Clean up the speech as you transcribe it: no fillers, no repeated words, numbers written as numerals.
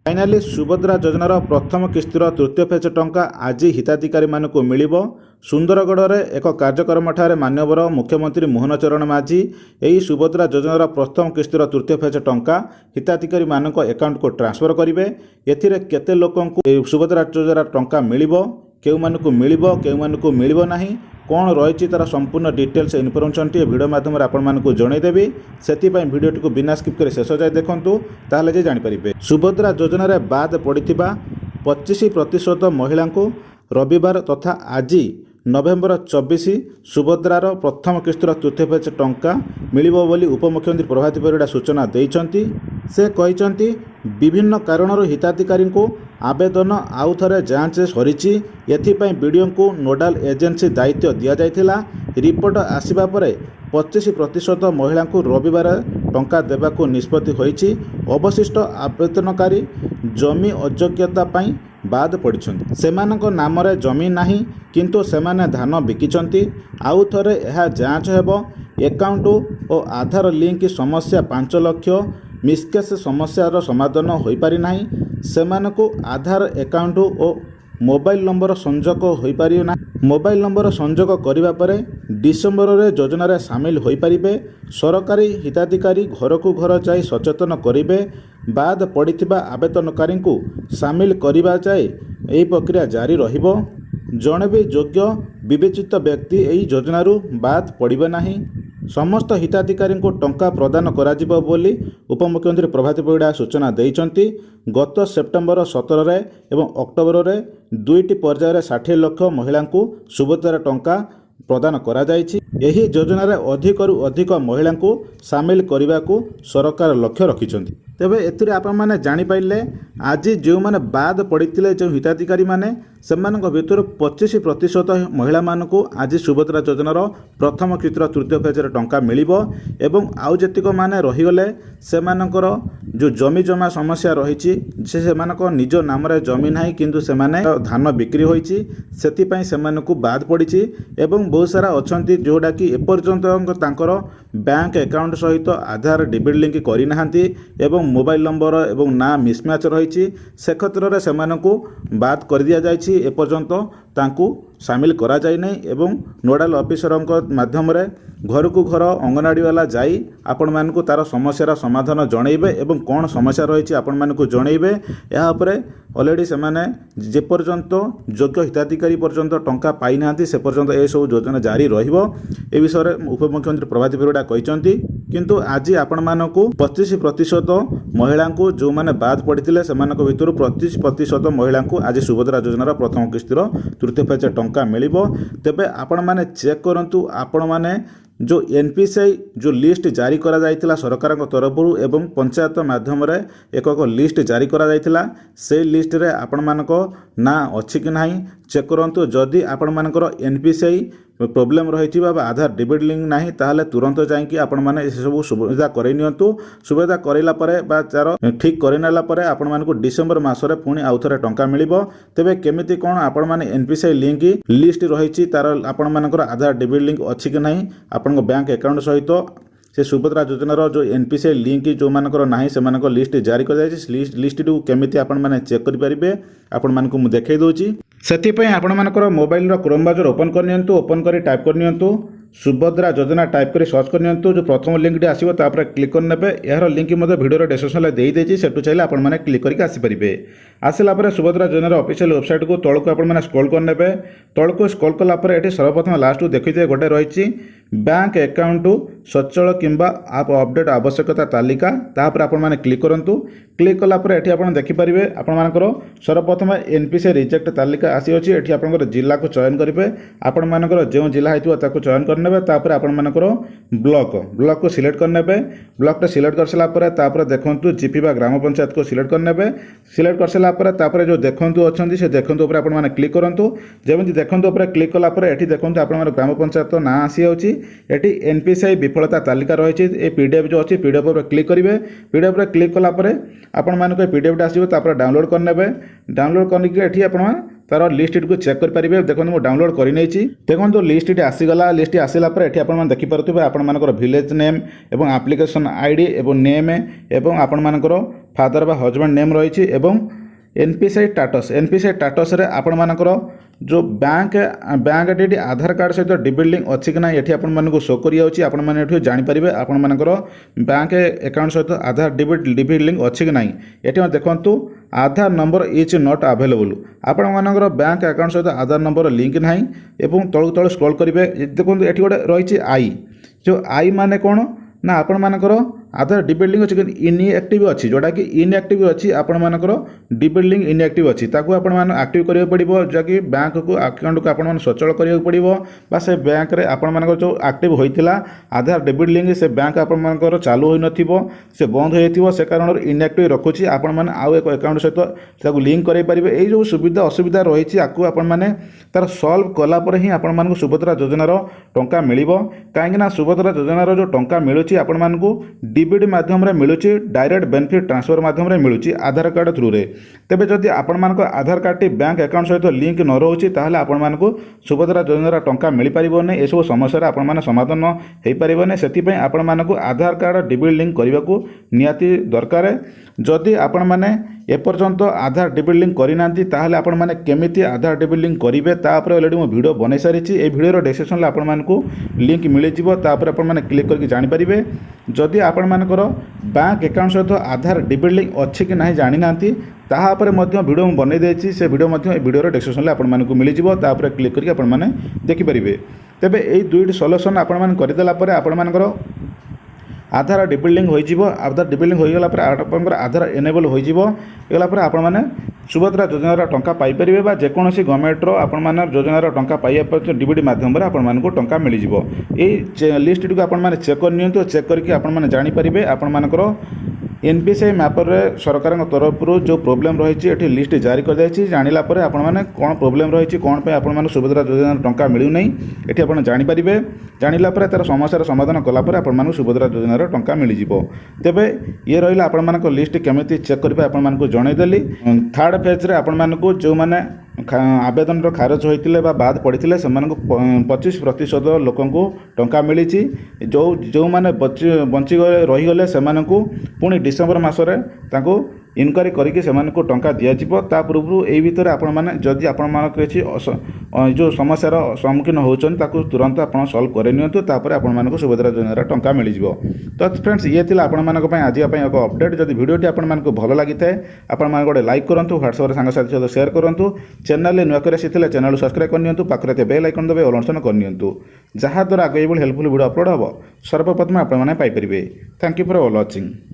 Finally Subhadra योजनार प्रथम किस्तिर तृतीय फेज टंका आज हिताधिकारी मानक मिलिब। सुंदरगढ़ एक कार्यक्रम ठारे माननीय मुख्यमंत्री मोहन चरण माझी यही सुभद्रा योजनार प्रथम किस्तिर तृतीय फेज टंका हिताधिकारी मानक अकाउंट को ट्रांसफर करेंगे। एथिरे केते लोकंकु सुभद्रा योजनार टंका मिलिब, केउ मानकु मिलिब, केउ मानकु मिलिब नाही, कौन रही तार संपूर्ण डिटेल्स इनफर्मेशन टी वीडियो माध्यम आपको जनईदेवी। से भिडियो को बिना स्किप कर शेष जाए देखूँ ताहले जे जानिपारे। सुभद्रा योजना रे बाद पड़ता 25% महिला को रविवार तथा आज नवेम्बर 24 सुभद्रार प्रथम किस्तिर तृतीय फेज टंका मिलिबो बोली उपमुख्यमंत्री प्रभात परिड़ा सूचना देइछंती। से कहिछंती विभिन्न कारणर हिताधिकारी को आवेदन आउ थरे जांच सरीची। एथिपाई बीडीओ को नोडाल एजेंसी दायित्व दिया जायथिला। रिपोर्ट आसिबा परे 25% महिला को रविवार टंका देबाको निष्पत्ति होईची। अवशिष्ट आवेदनकारी जमी अयोग्यता पाई बाद पड़िछंती। सेमानक नाम रे जमी नाही किंतु सेमाने धान बिकिछंती। आउ थरे यह जांच हेबो। एकाउंट और आधार लिंक समस्या 5 लाख मिसकेस समस्यार समाधान हो पारि नाही। सेमानकु आधार एकाउंट और मोबाइल नंबर संजोग हो पारि ना। मोबाइल नंबर संजोग करिबा परे डिसेम्बर रे योजना रे शामिल हो पारिबे। सरकारी हिताधिकारी घर को घर जाई सचेतन करिबे। बाद पड़िथिबा आवेदनकारी को शामिल करिबा जाए एही प्रक्रिया जारी रहिबो। जणे भी योग्य विवेचित व्यक्ति एही योजनारू बाद पड़िबे नाही। समस्त हिताधिकारी को टंका प्रदान कराजिबो बोली उपमुख्यमंत्री प्रभात परिड़ा सूचना देइछंती। गत सेप्टेम्बर 17 रे एवं अक्टोबर रे दुईटी पर्यायर 60 लाख महिला को सुभद्रा टंका प्रदान करा जायछि। एही योजना रे अधिकरु अधिक महिला को शामिल करने को सरकार लक्ष्य रखिछंती। तेबे एथिरे आपण माने जानि पाइले आज जो माने बाद पड़िथिले जो हिताधिकारी माने सेमानक भितर 25% महिला मानकु आज सुभद्रा योजनार प्रथम किस्तिर तृतीय फेजर टंका मिलिबो। एवं आउ जतिक माने रहिगले सेमानकर जो जमी जमा समस्या रहिछि सेमानक निज नाम रे जमी नाही किंतु सेमाने धान बिक्री होइछि सेति पई सेमानकु बाद पड़िछि। एवं बहुत सारा अछंती जोडा कि एपर्यंत तांकर बैंक अकाउंट सहित आधार डिबिट लिंक करि नाहंती एवं मोबाइल नंबर एवं ना मिसमैच रही से क्षेत्र में सेमानकु बाद कर दिया जायछि। एपर्यंत तांकु शामिल करा जाय नै एवं नोडाल ऑफिसर माध्यम रे घर को घर अंगनवाड़ी वाला जाई आपण मानकु तार समस्यार समाधान जणैबे एवं कौन समस्या रही आपण मानकु जणैबे। या उपरे ऑलरेडी सेमाने जे पर्यंत योग्य हिताधिकारी पर्यंत टंका पाई नांती से पर्यंत ए सब योजना जारी रहिबो। ए विषय रे उपमुख्यमंत्री प्रभात परिड़ा कहिसंती। किंतु आज आपण मानकु 25% महिला को जो माने बाद पड़िथिले सेमानक भितर 25% महिला को आज सुभद्रा योजनार प्रथम किस्तिर तृतीय फेज टंका मिलिबो। तेबे आपण माने चेक करंतु आपण माने जो एनपीसीआई जो लिस्ट जारी करा जायतिला सरकार तरफ एवं पंचायत माध्यम रे एक लिस्ट जारी करा जायतिला से लिस्ट रे आपण मानको ना अछि कि नाही चेक करंतु। जदि आपण मानकर एनपीसीआई प्रॉब्लम रही आधार डिबिट लिंक नाही ताहले तुरंत जाइए आपण माने सब सुविधा करई नियंतु। सुविधा करैला परे बा तार ठीक करनेला परे आपण मानको डिसेम्बर मासरे पुणी आउ थरे टंका मिलिबो। तेबे केमिति कोन आपण माने एनपीसीआई लिंक लिस्ट रही तार आपण मानकर आधार डिबिट लिंक अछि कि नाही आपण बैंक अकाउंट सहित से सुभद्रा योजनार जो एनपीसीआई लिंक जो मानकर नाही से मानकर लिस्ट जारी कर जायछि। लिस्ट टू केमिति आपण माने चेक करि परिबे आपण मानको मु देखाइ दोछि। सेतिपई आपण मानकर मोबाइल रो क्रोम ब्राउजर ओपन कर नियंतु। ओपन करी टाइप कर नियंतु सुभद्रा योजना टाइप करी सर्च कर नियंतु। जो प्रथम लिंक टी आसीबो तापर क्लिक कर नेबे। यार लिंक मध्ये वीडियो डिस्क्रिप्शन रे देई देछि सेटु चाहिले आपण माने क्लिक करके आसी परिबे। आसिला परे सुभद्रा योजनार ऑफिशियल वेबसाइट को तळको आपण माने स्क्रॉल कर नेबे। तळको स्क्रॉल कला परे एठी सर्वप्रथम लास्ट देखिथे गोटे रहिछि बैंक अकाउंट सचल किंबा आप अपडेट आवश्यकता तालिका तापर आपण माने क्लिक करंतु। क्लिक कला परे एठी आपण देखि परिबे आपण मानकर सर्वप्रथम एनपीसी रिजेक्ट तालिका आसी अछि। एठी आपनकर जिल्ला को चयन करिवे। आपण मानकर जे जिल्ला हेतु ताको चयन करनेबे। तापर आपण मानकर ब्लॉक को सिलेक्ट करनेबे। ब्लॉक टा सिलेक्ट करसला परे तापर देखंतु जीपी बा ग्राम पंचायत को सिलेक्ट करनेबे। सिलेक्ट करसला परे तापर जो देखंतु अछंती से देखंतु ऊपर आपण माने क्लिक करंतु। जेमति देखंतु ऊपर क्लिक कला परे एठी देखंतु आपण माने ग्राम पंचायत ना आसी होछि। एठी एनपीसीआई विफलता तालिका रही ए पीडीएफ जो अच्छी पीडीएफ पर क्लिक करेंगे। पीडीएफ पर क्लिक कला परे आपण मानक पीडीएफ आसो तापर डाउनलोड करने। डाउनलोड करके आप तार लिस्ट को चेक करेंगे। देखो मुझे डाउनलोड कर देखो लिस्ट आसीगला। लिस्ट आसला आप देखिपे आपण मानकर विलेज नेम एवं एप्लिकेशन आईडी एवं नेम एवं आपण मानकर फादर बा हजबैंड नेम रही एवं एनपीसीआई स्टाटस रे आपण मानकर जो बैंक डेट आधार कार्ड सहित डिबिट लिंक अच्छी कि ना ये आपको शो कर आपण मैंने जानीपर आपण मानकर बैंक अकाउंट सहित आधार डिबिट लिंक अच्छी कि ना ये देखूँ आधार नंबर इज नॉट अवेलेबल आपण मानकर बैंक अकाउंट सहित आधार नंबर लिंक ना एवं तलू तल स्क्रॉल करेंगे देखो ये गोटे रही आई जो आई माने कौन ना आपण मानकर आधार डिबिट लिंक अच्छी इनएक्टिव अच्छी जोटा कि इनएक्टिव अच्छी आपण मानकर डिबिट लिंक इनएक्टिव अच्छी ताकू आपण मान एक्टिव करिया पड़िबो जहाँकि बैंक को अकाउंट को आपण मान सचल करिया पड़िबो बा से बैंक रे आपण मानकर जो एक्टिव होइतिला आधार डिबिट लिंक से बैंक आपण मानकर चालू होई नथिबो से बंद होई थिबो से कारण इनएक्टिव रखुची आपण मान आउ एक अकाउंट सहित ताकू लिंक करै परिबे एई जो सुविधा असुविधा रहिछि आकू आपण माने तार सॉल्व कला पर ही आपण मानकु सुभद्रा योजनार टंका मिलिबो काहेकि ना सुभद्रा योजनार जो टंका मिलुछि आपण मानकु डिबिट माध्यम रे मिलुछि डायरेक्ट बेनिफिट ट्रांसफर माध्यम रे मिलुछि आधार कार्ड थ्रू रे तेबे जदि आपण मानको आधार कार्ड टी बैंक अकाउंट सहित लिंक न रहउछि ताहले आपण मानको सुभद्रा योजनार टंका मिलि परिबो नै ए सब समस्या रे आपण माने समाधान हेइ परिबो नै सेति पय आपण मानको आधार कार्ड डिबिट लिंक करबाकू नियाती दरकार जदि आपण माने एपर्यंत आधार डिबिट लिंक करिनांती ताहले आपण माने केमिति आधार डिबिट लिंक करिवे तापर ऑलरेडी मो वीडियो बनै सारिछि ए वीडियो रो डिस्क्रिप्शन ला आपण मानको लिंक मिलि जिवो तापर आपण माने क्लिक करके जानि परिबे जदि आपण मानकर बैंक अकाउंट सहित आधार डिबिट लिंक अच्छी कि नहीं जानी नांती ताहापर मध्य वीडियो बनै देछि से वीडियो मध्य वीडियो रो डिस्क्रिप्शन ला आपण मानको मिलि जिवो तापर क्लिक करके आपण माने देखि परिबे तेबे एई दुईटी सॉल्यूशन आपण मान करिदेला परे आपण मानकर आधार डिबिट लिंक हो आधार डिबिट लिंक होईगला पर आपनकर आधार एनेबल होईगला पर आपण माने सुभद्रा योजनार टंका पाई परिबे बा जेकोनोसी गवर्नमेंट रो आपण माने योजनार टंका पाइया पर डिबिट माध्यम रे आपण मानको टंका मिलि जिवो ए लिस्ट टिको आपण माने चेक कर नियंतु चेक करके आपण माने जानि परिबे आपण मानकर एनपीसीआई मैपर रे सरकार तरफ जो प्रोब्लेम रही लिस्ट जारी कर जाइए जानिला परे आपण माने कौन प्रोब्लेम रही कौन पे आपण माने सुभद्रा योजना टंका मिलू नहीं एठी आपण जानि परिबे जानिला परे तार समस्यार समाधान कला परे आपण माने सुभद्रा योजनार टंका मिलि जिवो तेबे ये रहिला आपण मानको लिस्ट केमिति चेक करबे आपण मानको जणै देली थर्ड फेज रे आपण मानको जो माने आवेदन खारज होते बाद पड़ते से 25% लोक टंका मिली जो जो मैंने बंची रहीगले से पुणी डिसेम्बर मसरे इनक्वारी करके टंका दिज्व ता पूर्व यही भितर आपण मैंने जदि आपण किसी जो समस्यार सम्मुखीन होती तुरंत आप सल्व कर आपण सुभद्रा योजनार टंका मिल जाव। तो फ्रेंड्स ये थी आपण आज एक अपडेट जदि वीडियोटी आपण भल लगी थाए आपण गोटे लाइक करूँ व्हाट्सएप सांग साथी सहित शेयर करूँ चैनल नुआ कर आसी चैनल सब्सक्राइब करनी पाखे बेल आइकन दबे ऑल ऑप्शन करनी जहाँद्वारा आगे हेल्पफुल वीडियो अपलोड हम सर्वप्रथम आपने Piper. Thank you for watching.